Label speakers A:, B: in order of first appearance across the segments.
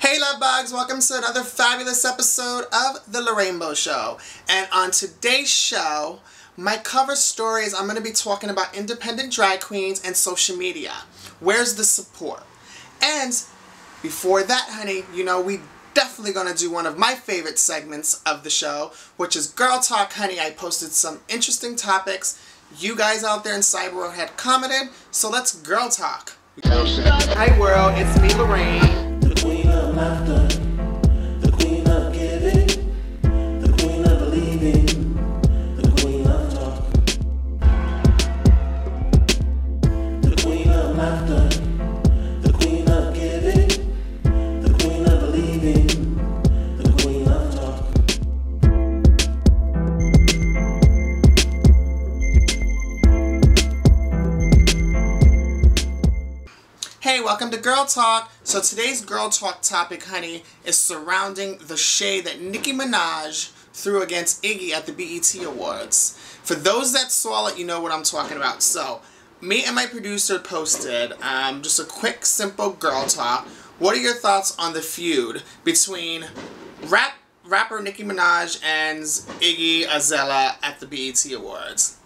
A: Hey love bugs, welcome to another fabulous episode of the Larraine Show. And on today's show, my cover story is I'm going to be talking about independent drag queens and social media. Where's the support? And before that, honey, you know, we definitely going to do one of my favorite segments of the show, which is Girl Talk, honey. I posted some interesting topics you guys out there in Cyberworld had commented, so let's Girl Talk. Hi world, it's me, Larraine.
B: The queen of laughter, the queen of giving, the queen of believing, the queen of talk. The queen of laughter, the queen of giving, the queen of believing, the queen of talk.
A: Hey, welcome to Girl Talk. So today's Girl Talk topic, honey, is surrounding the shade that Nicki Minaj threw against Iggy at the BET Awards. For those that saw it, you know what I'm talking about. So, me and my producer posted just a quick, simple Girl Talk. What are your thoughts on the feud between rapper Nicki Minaj and Iggy Azalea at the BET Awards?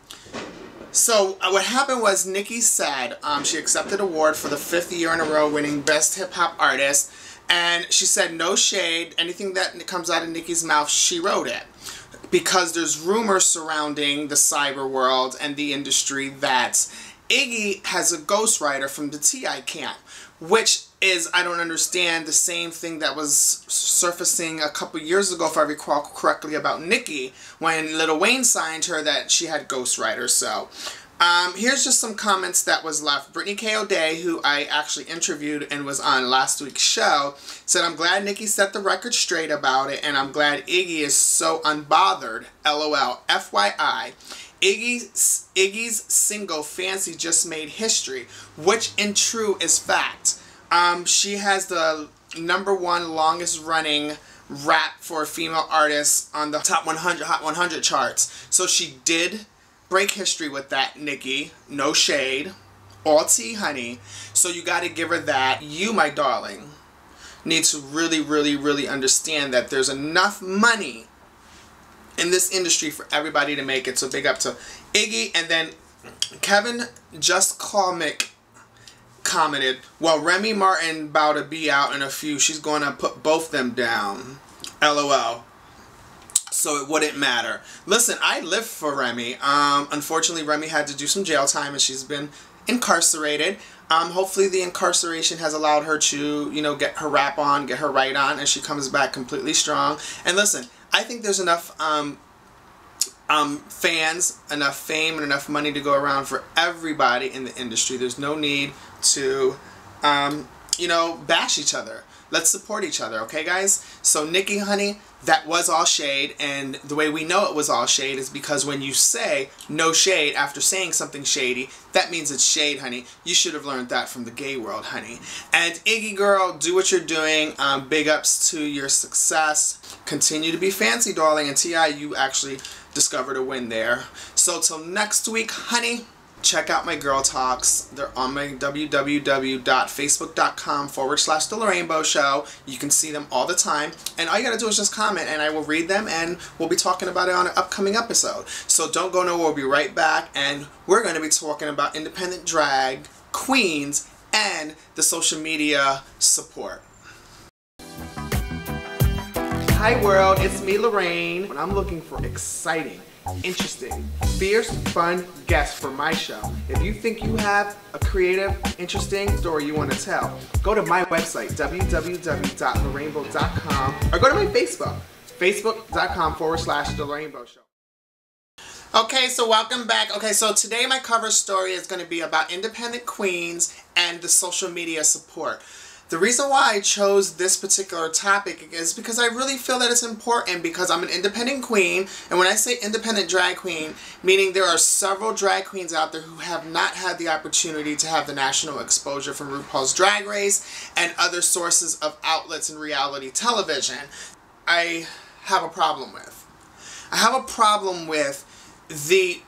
A: So what happened was Nicki said she accepted an award for the 5th year in a row winning Best Hip Hop Artist, and she said no shade, anything that comes out of Nicki's mouth, she wrote it. Because there's rumors surrounding the cyber world and the industry that Iggy has a ghostwriter from the T.I. camp, which is, I don't understand, the same thing that was surfacing a couple years ago, if I recall correctly, about Nicki, when Lil Wayne signed her, that she had ghostwriters. So, here's just some comments that was left. Brittany K. O'Day, who I actually interviewed and was on last week's show, said, "I'm glad Nicki set the record straight about it, and I'm glad Iggy is so unbothered. LOL. FYI. Iggy's single Fancy just made history," which in true is fact. She has the #1 longest running rap for a female artist on the top 100 Hot 100 charts. So she did break history with that, Nicki. No shade. All tea, honey. So you got to give her that. You, my darling, need to really understand that there's enough money in this industry for everybody to make it. So big up to Iggy. And then Kevin Just Comic commented, "Well, Remy Martin about to be out in a few. She's going to put both them down. LOL. So it wouldn't matter." Listen, I live for Remy. Unfortunately, Remy had to do some jail time and she's been incarcerated. Hopefully the incarceration has allowed her to, you know, get her rap on, get her right on, and she comes back completely strong. And listen, I think there's enough fans, enough fame, and enough money to go around for everybody in the industry. There's no need to, you know, bash each other. Let's support each other, okay, guys? So, Nicki, honey, that was all shade, and the way we know it was all shade is because when you say no shade after saying something shady, that means it's shade, honey. You should have learned that from the gay world, honey. And Iggy girl, do what you're doing. Big ups to your success. Continue to be fancy, darling. And T.I., you actually discovered a win there. So, till next week, honey, check out my Girl Talks. They're on my www.facebook.com/The Larraine Show. You can see them all the time. And all you gotta do is just comment and I will read them and we'll be talking about it on an upcoming episode. So don't go nowhere. We'll be right back and we're going to be talking about independent drag queens and the social media support. Hi world, it's me, Larraine. When I'm looking for exciting, interesting, fierce, fun guests for my show. If you think you have a creative, interesting story you want to tell, go to my website, www.larrainebow.com, or go to my Facebook, facebook.com/The Larraine Show. Okay, so welcome back. Okay, so today my cover story is going to be about independent queens and the social media support. The reason why I chose this particular topic is because I really feel that it's important because I'm an independent queen, and when I say independent drag queen, meaning there are several drag queens out there who have not had the opportunity to have the national exposure from RuPaul's Drag Race and other sources of outlets in reality television, I have a problem with. I have a problem with the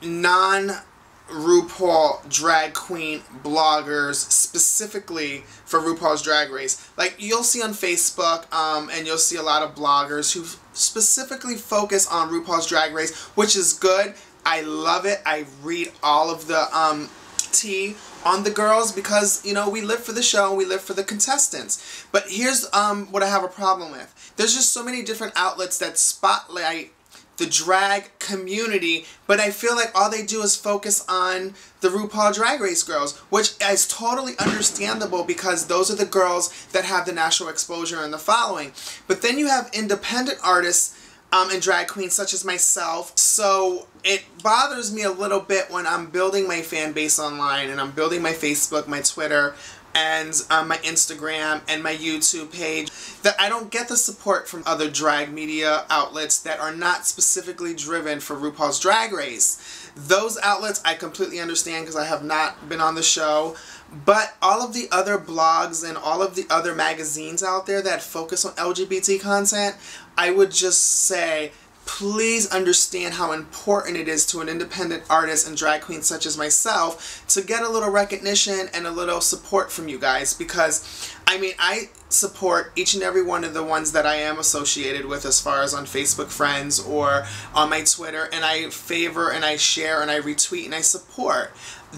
A: RuPaul drag queen bloggers specifically for RuPaul's Drag Race. Like, you'll see on Facebook, and you'll see a lot of bloggers who specifically focus on RuPaul's Drag Race, which is good. I love it. I read all of the tea on the girls because, you know, we live for the show and we live for the contestants. But here's what I have a problem with. There's just so many different outlets that spotlight the drag community, but I feel like all they do is focus on the RuPaul Drag Race girls, which is totally understandable because those are the girls that have the national exposure and the following. But then you have independent artists and drag queens such as myself, so it bothers me a little bit when I'm building my fan base online and I'm building my Facebook, my Twitter, and my Instagram and my YouTube page, that I don't get the support from other drag media outlets that are not specifically driven for RuPaul's Drag Race. Those outlets I completely understand because I have not been on the show, but all of the other blogs and all of the other magazines out there that focus on LGBT content, I would just say, please understand how important it is to an independent artist and drag queen such as myself to get a little recognition and a little support from you guys, because I mean, I support each and every one of the ones that I am associated with as far as on Facebook friends or on my Twitter, and I favor and I share and I retweet and I support.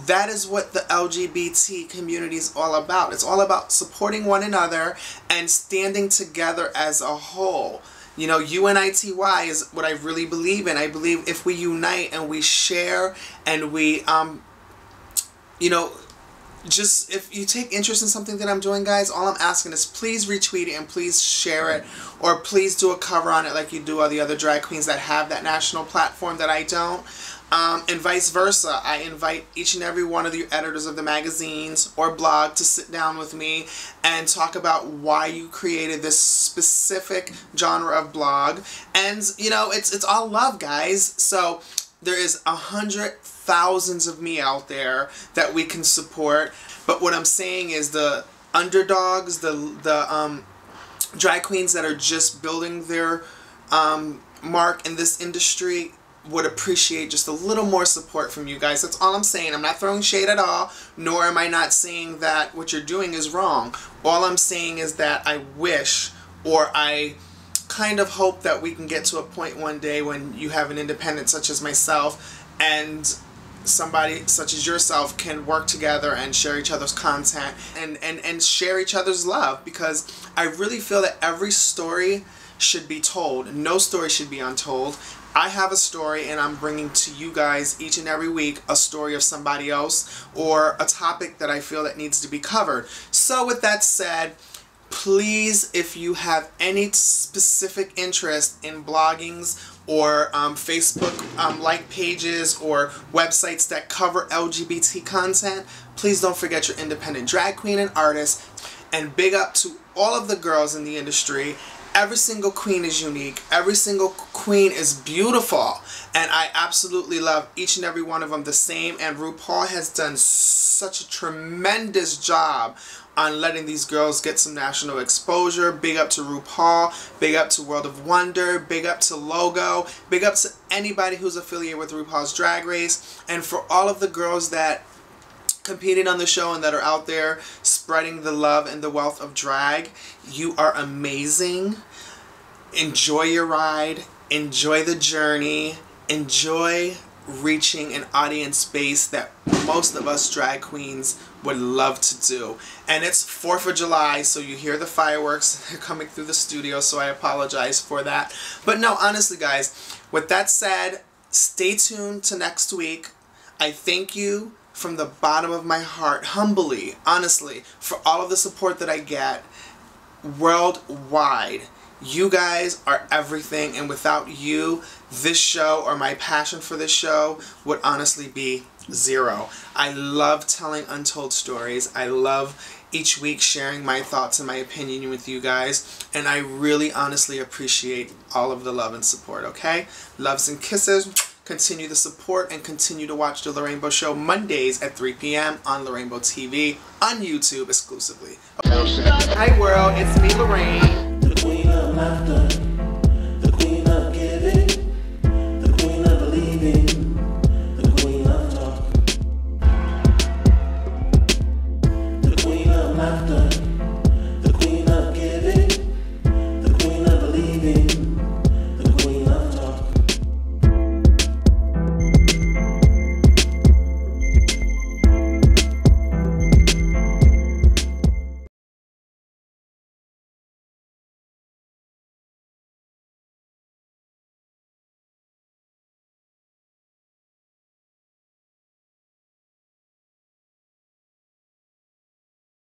A: That is what the LGBT community is all about. It's all about supporting one another and standing together as a whole. You know, UNITY is what I really believe in. I believe if we unite and we share and we, you know, just if you take interest in something that I'm doing, guys, all I'm asking is please retweet it and please share it, or please do a cover on it like you do all the other drag queens that have that national platform that I don't. And vice versa. I invite each and every one of the editors of the magazines or blog to sit down with me and talk about why you created this specific genre of blog. And, you know, it's all love, guys. So there is 100,000s of me out there that we can support. But what I'm saying is the underdogs, the drag queens that are just building their mark in this industry, would appreciate just a little more support from you guys. That's all I'm saying. I'm not throwing shade at all, nor am I not saying that what you're doing is wrong. All I'm saying is that I wish, or I kind of hope that we can get to a point one day when you have an independent such as myself and somebody such as yourself can work together and share each other's content and share each other's love, because I really feel that every story should be told. No story should be untold. I have a story and I'm bringing to you guys each and every week a story of somebody else or a topic that I feel that needs to be covered. So with that said, please, if you have any specific interest in bloggings or Facebook like pages or websites that cover LGBT content, please don't forget your independent drag queen and artist. And big up to all of the girls in the industry. Every single queen is unique. Every single queen is beautiful. And I absolutely love each and every one of them the same. And RuPaul has done such a tremendous job on letting these girls get some national exposure. Big up to RuPaul. Big up to World of Wonder. Big up to Logo. Big up to anybody who's affiliated with RuPaul's Drag Race. And for all of the girls that competing on the show and that are out there spreading the love and the wealth of drag, you are amazing. Enjoy your ride, enjoy the journey, enjoy reaching an audience base that most of us drag queens would love to do. And it's 4th of July, so you hear the fireworks. They're coming through the studio, so I apologize for that. But no, honestly guys, with that said, stay tuned to next week. I thank you from the bottom of my heart, humbly, honestly, for all of the support that I get worldwide. You guys are everything, and without you, this show or my passion for this show would honestly be zero. I love telling untold stories. I love each week sharing my thoughts and my opinion with you guys, and I really honestly appreciate all of the love and support, okay? Loves and kisses. Continue the support and continue to watch The Larraine Show Mondays at 3 p.m. on Larraine TV on YouTube exclusively. Hi world, it's me, Larraine.